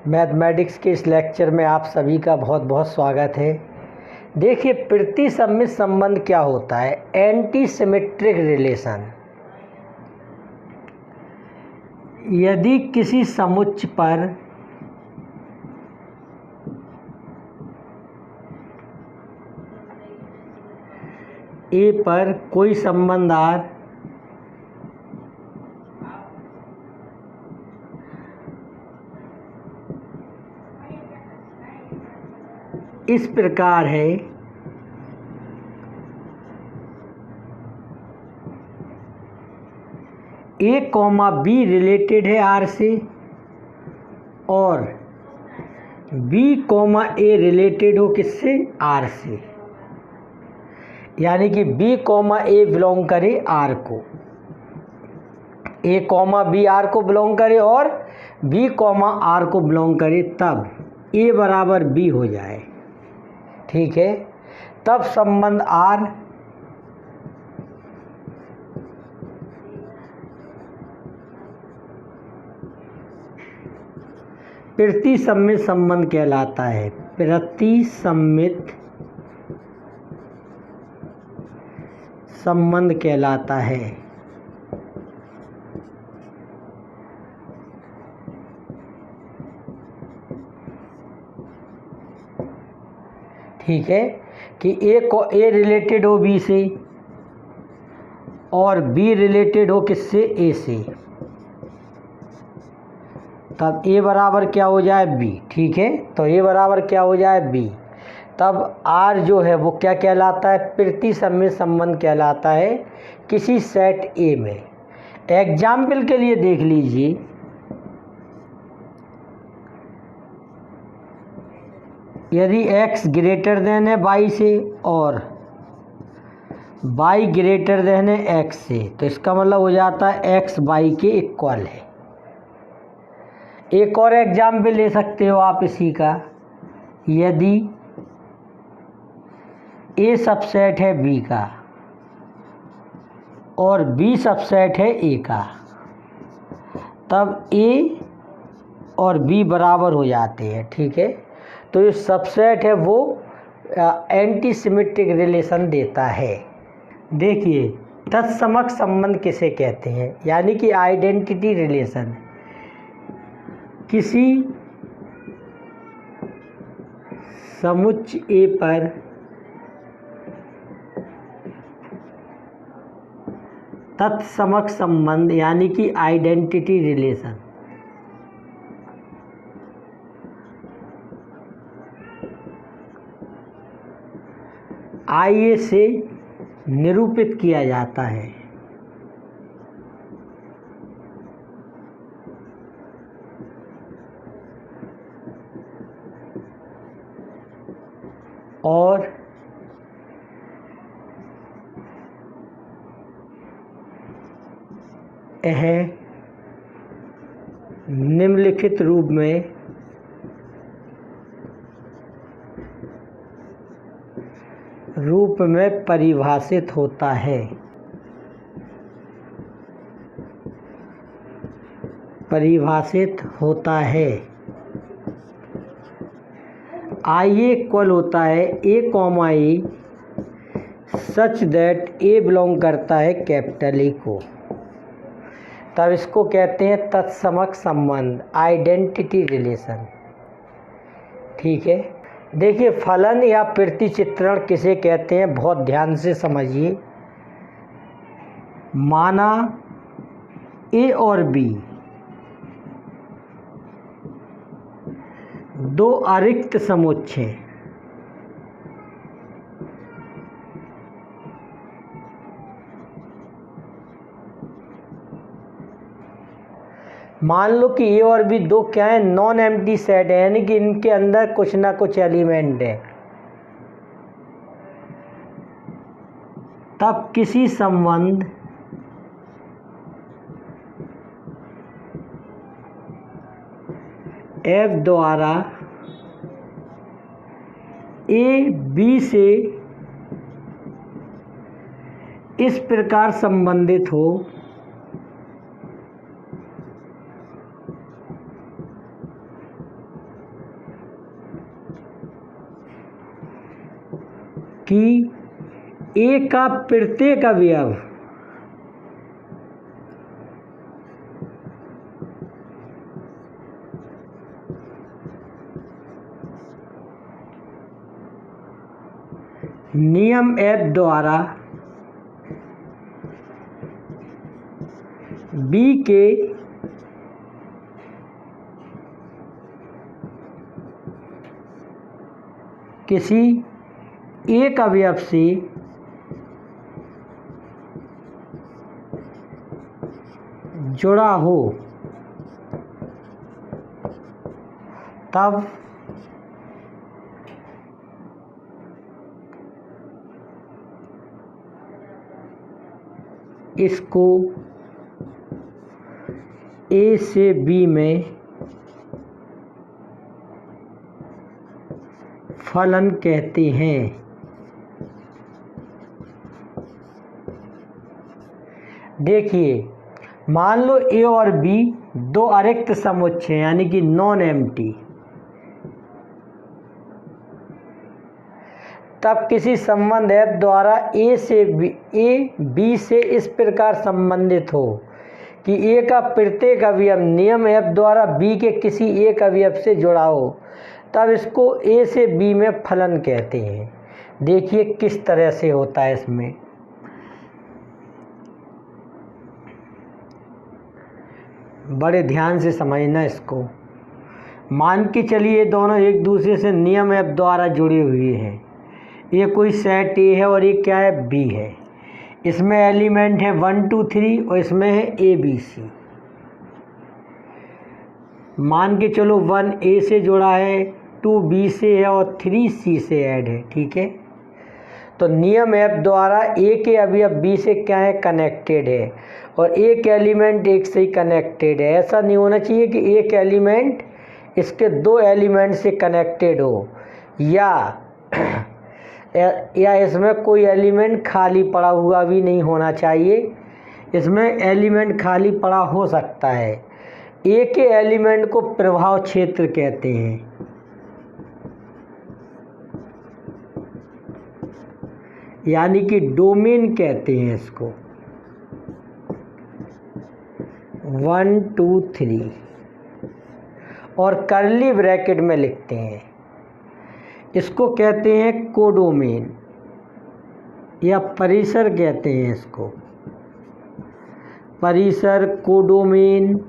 Mathematics के इस lecture में आप सभी का बहुत बहुत स्वागत है। देखिए, प्रतिसम्मित संबंध क्या होता है। Anti symmetric relation. यदि किसी समुच्च पर ए पर कोई संबंध आर इस प्रकार है ए कॉमा बी रिलेटेड है आर से और बी कॉमा ए रिलेटेड हो किससे, आर से। यानी कि बी कॉमा ए बिलोंग करे आर को, ए कॉमा बी आर को बिलोंग करे और बी कॉमा आर को बिलोंग करे, तब ए बराबर बी हो जाए। ठीक है, तब संबंध आर प्रतिसम्मित संबंध कहलाता है। प्रतिसम्मित संबंध कहलाता है। ठीक है, कि ए रिलेटेड हो बी से और बी रिलेटेड हो किससे, ए से, तब ए बराबर क्या हो जाए, बी। ठीक है, तो ए बराबर क्या हो जाए, बी। तब आर जो है वो क्या कहलाता है, प्रतिसम्मित संबंध कहलाता है किसी सेट ए में। एग्जाम्पल के लिए देख लीजिए, यदि x ग्रेटर देन है y से और y ग्रेटर देन है x से, तो इसका मतलब हो जाता है x y के इक्वल है। एक और एग्जाम्पल ले सकते हो आप इसी का। यदि a सबसेट है b का और b सबसेट है a का, तब a और b बराबर हो जाते हैं। ठीक है, तो ये सबसेट है वो एंटी सिमेट्रिक रिलेशन देता है। देखिए, तत्समक संबंध किसे कहते हैं, यानी कि आइडेंटिटी रिलेशन। किसी समुच्च ए पर तत्समक संबंध यानी कि आइडेंटिटी रिलेशन IA से निरूपित किया जाता है। और यह निम्नलिखित रूप में परिभाषित होता है। IA इक्वल होता है A comma A such that A belong करता है कैपिटल ए को, तब इसको कहते हैं तत्समक संबंध, आइडेंटिटी रिलेशन। ठीक है, देखिए, फलन या प्रतिचित्रण किसे कहते हैं, बहुत ध्यान से समझिए। माना ए और बी दो अरिक्त समुच्च हैं। मान लो कि ए और बी दो क्या है, नॉन एम्प्टी सेट है, यानी कि इनके अंदर कुछ ना कुछ एलिमेंट है। तब किसी संबंध F द्वारा ए बी से इस प्रकार संबंधित हो कि ए का प्रत्येक अवयव नियम F द्वारा B के किसी एक अवयव से जुड़ा हो तब इसको ए से बी में फलन कहते हैं। देखिए, मान लो ए और बी दो अरिक्त समुच्चय यानी कि नॉन एम्प्टी, तब किसी संबंध F द्वारा ए बी से इस प्रकार संबंधित हो कि ए का प्रत्येक अवयव नियम F द्वारा बी के किसी एक अवयव से जुड़ा हो, तब इसको ए से बी में फलन कहते हैं। देखिए किस तरह से होता है इसमें। बड़े ध्यान से समझना इसको। मान के चलिए दोनों एक दूसरे से नियम F द्वारा जुड़े हुए हैं। ये कोई सेट ए है और ये क्या है, बी है। इसमें एलिमेंट है 1 2 3 और इसमें है ए बी सी। मान के चलो 1 ए से जुड़ा है, 2 बी से है और 3 सी से ऐड है। ठीक है, तो नियम F द्वारा ए के अवयव बी से क्या है, कनेक्टेड है, और एक एलिमेंट एक से ही कनेक्टेड है। ऐसा नहीं होना चाहिए कि एक एलिमेंट इसके दो एलिमेंट से कनेक्टेड हो, या इसमें कोई एलिमेंट खाली पड़ा हुआ भी नहीं होना चाहिए। इसमें एलिमेंट खाली पड़ा हो सकता है। ए के एलिमेंट को प्रभाव क्षेत्र कहते हैं। यानी कि डोमेन कहते हैं इसको। 1 2 3 और कर्ली ब्रैकेट में लिखते हैं। इसको कहते हैं कोडोमेन या परिसर कहते हैं इसको, परिसर, कोडोमेन,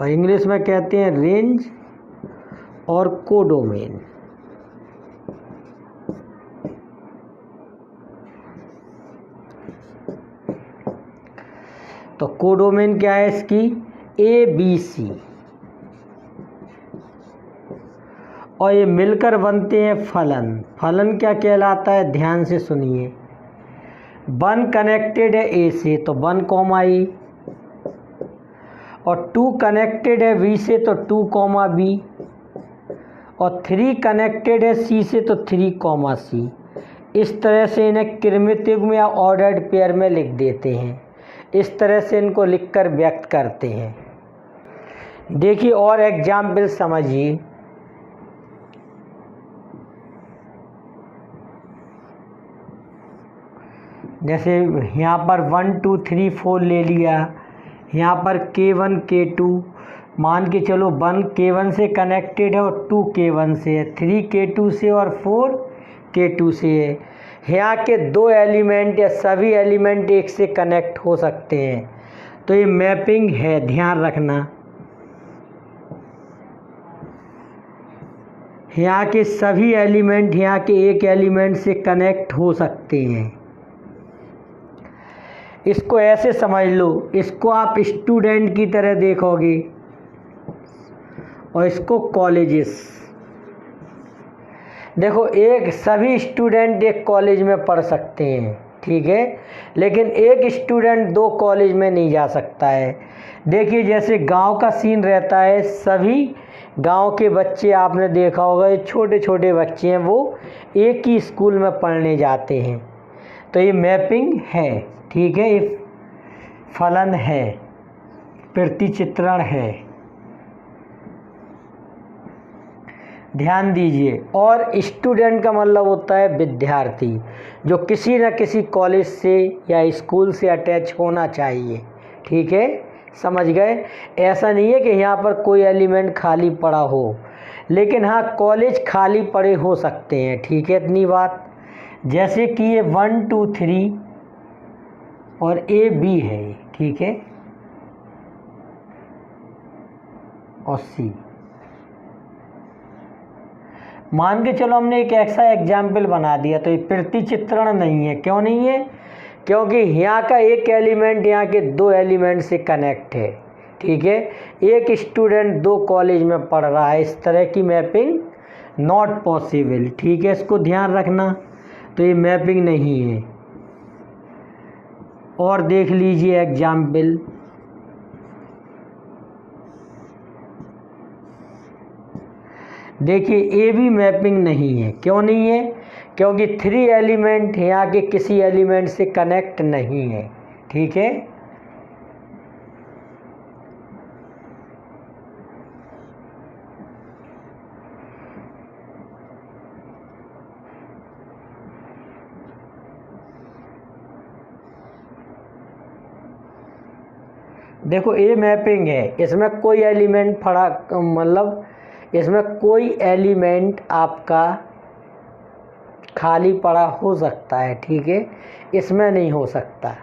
और इंग्लिश में कहते हैं रेंज और कोडोमेन। तो कोडोमेन क्या है इसकी, ए बी सी, और ये मिलकर बनते हैं फलन। फलन क्या कहलाता है, ध्यान से सुनिए। 1 कनेक्टेड है ए से तो 1 कॉमा ए, और 2 कनेक्टेड है बी से तो 2 कॉमा बी, और 3 कनेक्टेड है सी से तो 3 कॉमा सी। इस तरह से इन्हें क्रमित युग्म या ऑर्डर्ड पेयर में लिख देते हैं। इस तरह से इनको लिखकर व्यक्त करते हैं। देखिए और एग्जाम्पल समझिए। जैसे यहाँ पर 1 2 3 4 ले लिया, यहाँ पर K1 K2, मान के चलो 1 K1 से कनेक्टेड है और 2 K1 से है, 3 K2 से और 4 K2 से है। यहाँ के दो एलिमेंट या सभी एलिमेंट एक से कनेक्ट हो सकते हैं, तो ये मैपिंग है, ध्यान रखना। यहाँ के सभी एलिमेंट यहाँ के एक एलिमेंट से कनेक्ट हो सकते हैं। इसको ऐसे समझ लो, इसको आप स्टूडेंट की तरह देखोगे और इसको कॉलेजेस। देखो एक सभी स्टूडेंट एक कॉलेज में पढ़ सकते हैं, ठीक है, लेकिन एक स्टूडेंट 2 कॉलेज में नहीं जा सकता है। देखिए जैसे गांव का सीन रहता है, सभी गांव के बच्चे आपने देखा होगा, ये छोटे छोटे बच्चे हैं, वो एक ही स्कूल में पढ़ने जाते हैं। तो ये मैपिंग है, ठीक है, ये फलन है, प्रतिचित्रण है। ध्यान दीजिए। और स्टूडेंट का मतलब होता है विद्यार्थी, जो किसी न किसी कॉलेज से या स्कूल से अटैच होना चाहिए। ठीक है, समझ गए। ऐसा नहीं है कि यहाँ पर कोई एलिमेंट खाली पड़ा हो, लेकिन हाँ कॉलेज खाली पड़े हो सकते हैं। ठीक है, इतनी बात। जैसे कि ये 1 2 3 और ए बी है, ठीक है, और सी। मान के चलो हमने एक ऐसा एग्जाम्पल बना दिया, तो ये प्रतिचित्रण नहीं है। क्यों नहीं है? क्योंकि यहाँ का एक एलिमेंट यहाँ के दो एलिमेंट से कनेक्ट है। ठीक है, एक स्टूडेंट दो कॉलेज में पढ़ रहा है, इस तरह की मैपिंग नॉट पॉसिबल। ठीक है, इसको ध्यान रखना। तो ये मैपिंग नहीं है। और देख लीजिए एग्जाम्पल, देखिए ए भी मैपिंग नहीं है। क्यों नहीं है? क्योंकि 3 एलिमेंट यहाँ के किसी एलिमेंट से कनेक्ट नहीं है। ठीक है, देखो ए मैपिंग है, इसमें कोई एलिमेंट पड़ा, मतलब इसमें कोई एलिमेंट आपका खाली पड़ा हो सकता है। ठीक है, इसमें नहीं हो सकता।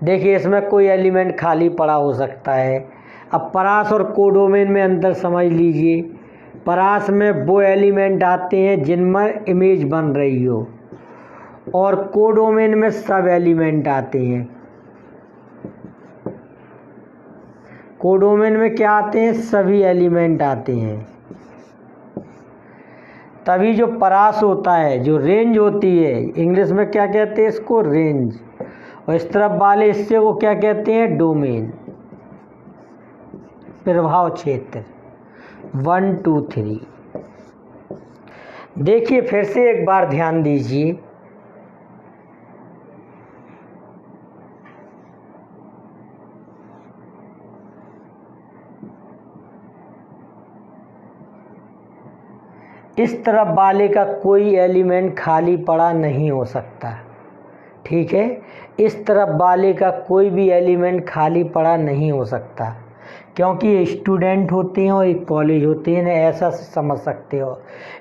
देखिए इसमें कोई एलिमेंट खाली पड़ा हो सकता है। अब परास और कोडोमेन में अंतर समझ लीजिए। परास में वो एलिमेंट आते हैं जिनमें इमेज बन रही हो, और कोडोमेन में सब एलिमेंट आते हैं। कोडोमेन में क्या आते हैं? सभी एलिमेंट आते हैं। तभी जो परास होता है, जो रेंज होती है, इंग्लिश में क्या कहते हैं इसको? रेंज। और इस तरफ वाले हिस्से को क्या कहते हैं? डोमेन, प्रभाव क्षेत्र। 1 2 3। देखिए फिर से एक बार ध्यान दीजिए। इस तरफ वाले का कोई एलिमेंट खाली पड़ा नहीं हो सकता। ठीक है, इस तरफ वाले का कोई भी एलिमेंट खाली पड़ा नहीं हो सकता, क्योंकि ये स्टूडेंट होते हैं और एक कॉलेज होते हैं ना, ऐसा समझ सकते हो।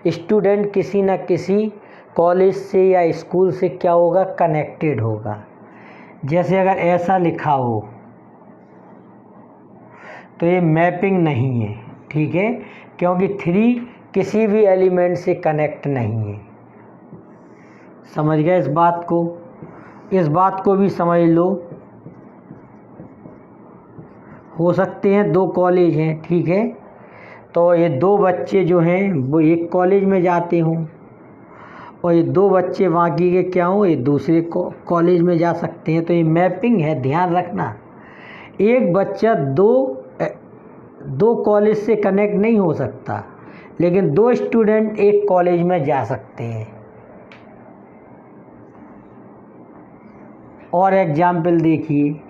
स्टूडेंट किसी न किसी कॉलेज से या स्कूल से क्या होगा? कनेक्टेड होगा। जैसे अगर ऐसा लिखा हो तो ये मैपिंग नहीं है। ठीक है, क्योंकि 3 किसी भी एलिमेंट से कनेक्ट नहीं है। समझ गए इस बात को? इस बात को भी समझ लो। हो सकते हैं 2 कॉलेज हैं। ठीक है, तो ये 2 बच्चे जो हैं वो एक कॉलेज में जाते हों, और ये 2 बच्चे बाकी के क्या हों? ये दूसरे कॉलेज में जा सकते हैं। तो ये मैपिंग है, ध्यान रखना। एक बच्चा दो कॉलेज से कनेक्ट नहीं हो सकता, लेकिन 2 स्टूडेंट एक कॉलेज में जा सकते हैं। और एग्जाम्पल देखिए,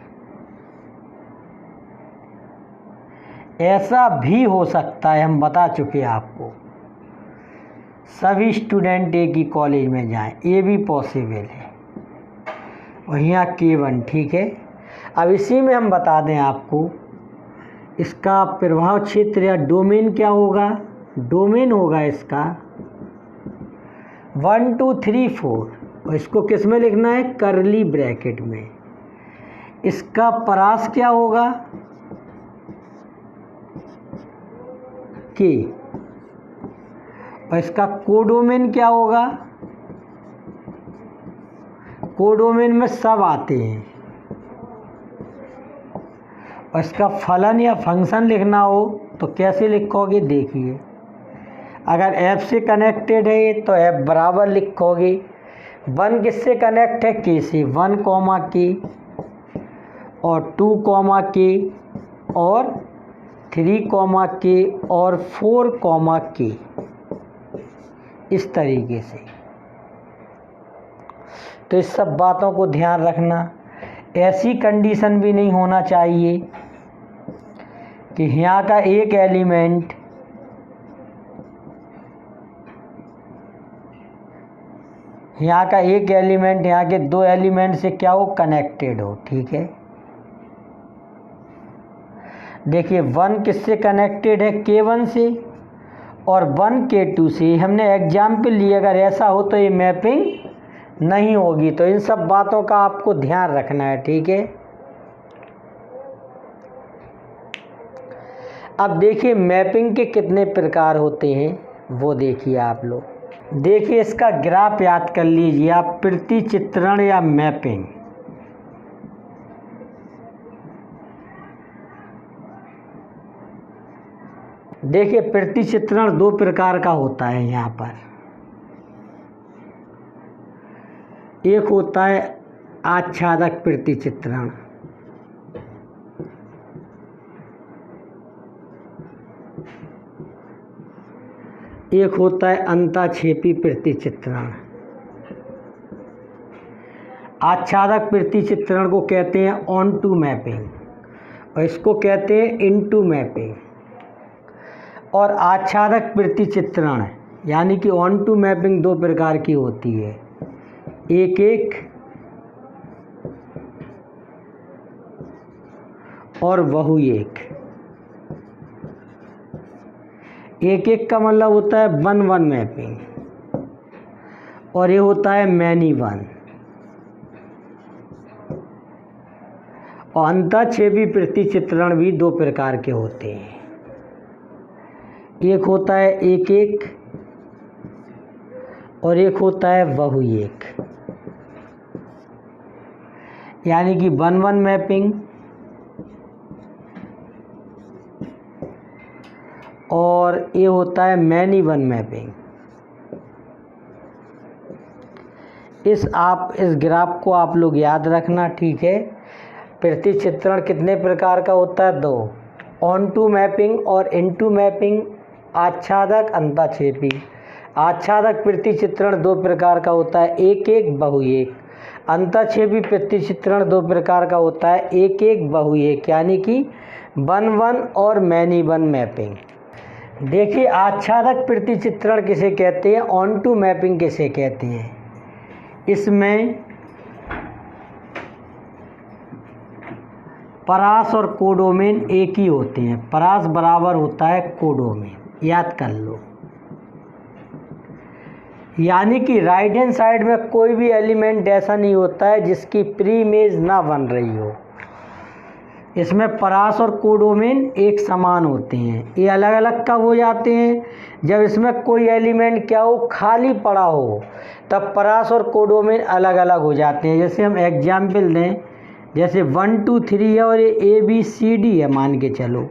ऐसा भी हो सकता है, हम बता चुके आपको, सभी स्टूडेंट एक ही कॉलेज में जाएं, ये भी पॉसिबल है। और यहाँ K1। ठीक है, अब इसी में हम बता दें आपको, इसका प्रभाव क्षेत्र या डोमेन क्या होगा? डोमेन होगा इसका 1 2 3 4, और इसको किस में लिखना है? कर्ली ब्रैकेट में। इसका परास क्या होगा? K। और इसका कोडोमेन क्या होगा? कोडोमेन में सब आते हैं। और इसका फलन या फंक्शन लिखना हो तो कैसे लिखोगे? देखिए, अगर F से कनेक्टेड है तो F बराबर लिखोगे। 1 किससे कनेक्ट है? K से। 1, K और 2, K और 3, K और 4, K, इस तरीके से। तो इस सब बातों को ध्यान रखना। ऐसी कंडीशन भी नहीं होना चाहिए कि यहाँ का एक एलिमेंट यहाँ का एक एलिमेंट यहाँ के दो एलिमेंट से क्या हो, कनेक्टेड हो। ठीक है, देखिए 1 किससे कनेक्टेड है, K1 से, और 1 K2 से। हमने एग्जाम्पल लिया, अगर ऐसा हो तो ये मैपिंग नहीं होगी। तो इन सब बातों का आपको ध्यान रखना है। ठीक है, अब देखिए मैपिंग के कितने प्रकार होते हैं वो देखिए आप लोग। देखिए इसका ग्राफ याद कर लीजिए आप, प्रतिचित्रण या मैपिंग। देखिए प्रतिचित्रण दो प्रकार का होता है यहाँ पर। एक होता है आच्छादक प्रतिचित्रण, एक होता है अंतःक्षेपी प्रतिचित्रण। आच्छादक प्रतिचित्रण को कहते हैं ऑन टू मैपिंग, और इसको कहते हैं इनटू मैपिंग। और आच्छादक प्रतिचित्रण यानी कि ऑन टू मैपिंग दो प्रकार की होती है, एक एक और बहु एक। एक एक का मतलब होता है 1-1 मैपिंग, और ये होता है मैनी वन। और अंतःक्षेपी प्रतिचित्रण भी दो प्रकार के होते हैं, एक होता है एक एक और एक होता है बहु एक। यानी कि 1-1 मैपिंग और ये होता है मैनी वन मैपिंग। इस ग्राफ को आप लोग याद रखना। ठीक है, प्रतिचित्रण कितने प्रकार का होता है, दो, ऑन टू मैपिंग और इनटू मैपिंग। आच्छादक अंतःक्षेपी। आच्छादक प्रतिचित्रण दो प्रकार का होता है, एक एक बहु एक। अंतःक्षेपी प्रतिचित्रण दो प्रकार का होता है, एक एक बहु एक, यानी कि 1-1 और मैनी वन मैपिंग। देखिए आच्छादक प्रतिचित्रण किसे कहते हैं, ऑन टू मैपिंग किसे कहते हैं। इसमें परास और कोडोमेन एक ही होते हैं। परास बराबर होता है कोडोमेन, याद कर लो। यानी कि राइट हैंड साइड में कोई भी एलिमेंट ऐसा नहीं होता है जिसकी प्री इमेज ना बन रही हो। इसमें परास और कोडोमेन एक समान होते हैं। ये अलग अलग कब हो जाते हैं, जब इसमें कोई एलिमेंट क्या हो, खाली पड़ा हो, तब परास और कोडोमेन अलग अलग हो जाते हैं। जैसे हम एग्जाम्पल दें, जैसे 1 2 3 है और ये ABCD है, मान के चलो।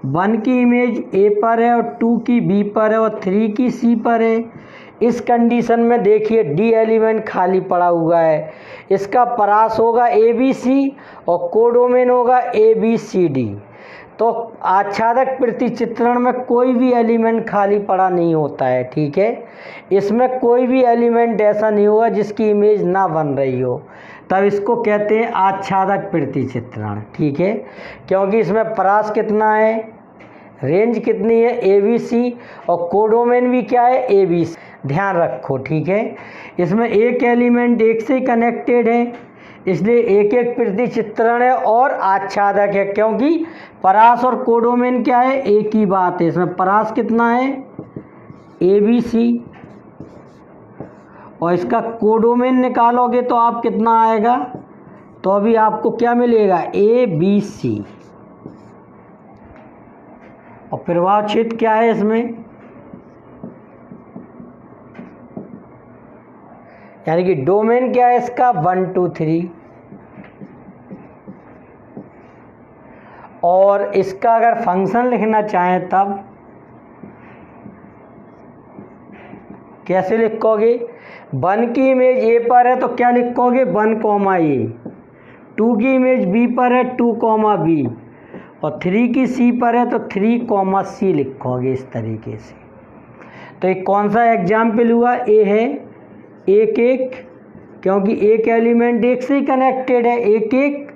1 की इमेज A पर है और 2 की B पर है और 3 की C पर है। इस कंडीशन में देखिए D एलिमेंट खाली पड़ा हुआ है। इसका परास होगा ABC और कोडोमेन होगा ABCD। तो आच्छादक प्रतिचित्रण में कोई भी एलिमेंट खाली पड़ा नहीं होता है। ठीक है, इसमें कोई भी एलिमेंट ऐसा नहीं होगा जिसकी इमेज ना बन रही हो, तब इसको कहते हैं आच्छादक प्रतिचित्रण। ठीक है, क्योंकि इसमें परास कितना है, रेंज कितनी है, ABC, और कोडोमेन भी क्या है, ABC। ध्यान रखो। ठीक है, इसमें एक एलिमेंट एक से कनेक्टेड है, इसलिए एक एक प्रतिचित्रण है और आच्छादक है, क्योंकि परास और कोडोमेन क्या है, एक ही बात है। इसमें परास कितना है, ABC, और इसका कोडोमेन निकालोगे तो आप कितना आएगा, तो अभी आपको क्या मिलेगा, ABC। और प्रभाव क्षेत्र क्या है इसमें, यानी कि डोमेन क्या है इसका, 1 2 3। और इसका अगर फंक्शन लिखना चाहें तब कैसे लिखोगे, 1 की इमेज A पर है तो क्या लिखोगे, 1, A। 2 की इमेज B पर है, 2, B, और 3 की C पर है तो 3, C लिखोगे इस तरीके से। तो एक कौन सा एग्जाम्पल हुआ, A है एक एक, क्योंकि एक एलिमेंट एक से ही कनेक्टेड है, एक एक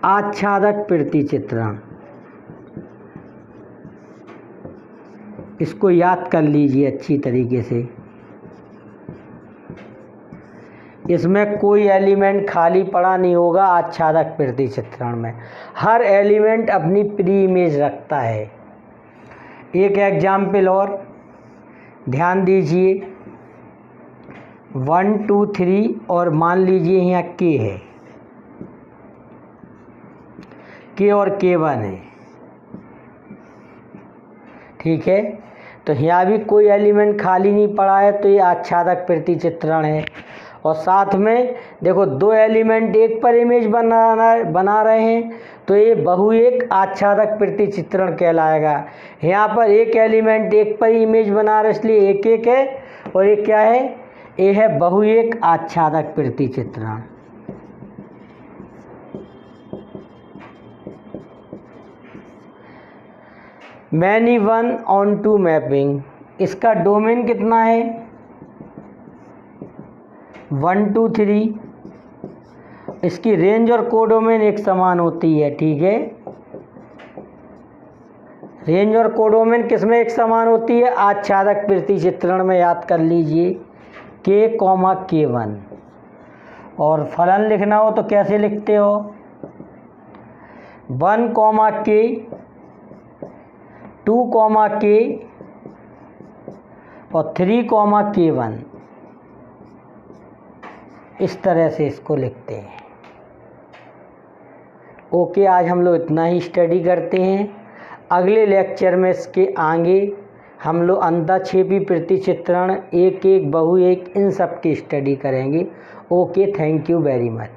आच्छादक प्रतिचित्रण। इसको याद कर लीजिए अच्छी तरीके से। इसमें कोई एलिमेंट खाली पड़ा नहीं होगा आच्छादक प्रति चित्रण में, हर एलिमेंट अपनी प्री इमेज रखता है। एक एग्जाम्पल और ध्यान दीजिए, 1 2 3 और मान लीजिए यहाँ के है, के और K1 है, ठीक है। तो यहाँ भी कोई एलिमेंट खाली नहीं पड़ा है, तो ये आच्छादक प्रति चित्रण है। और साथ में देखो दो एलिमेंट एक पर इमेज बना रहे हैं, तो ये बहु एक आच्छादक प्रति चित्रण कहलाएगा। यहाँ पर एक एलिमेंट एक पर इमेज बना रहा है, इसलिए एक एक है, और ये क्या है, ये है बहु एक आच्छादक प्रति चित्रण। मैनी 1-on-2 मैपिंग, इसका डोमेन कितना है, 1 2 3। इसकी रेंज और कोडोमेन एक समान होती है, ठीक है। रेंज और कोडोमेन किसमें एक समान होती है, आच्छादक प्रति चित्रण में, याद कर लीजिए K, K1। और फलन लिखना हो तो कैसे लिखते हो, 1, K, 2, K और 3, K1, इस तरह से इसको लिखते हैं। ओके, आज हम लोग इतना ही स्टडी करते हैं। अगले लेक्चर में इसके आगे हम लोग अंतःक्षेपी प्रति चित्रण, एक एक बहु एक, इन सब की स्टडी करेंगे। Okay, thank you very much.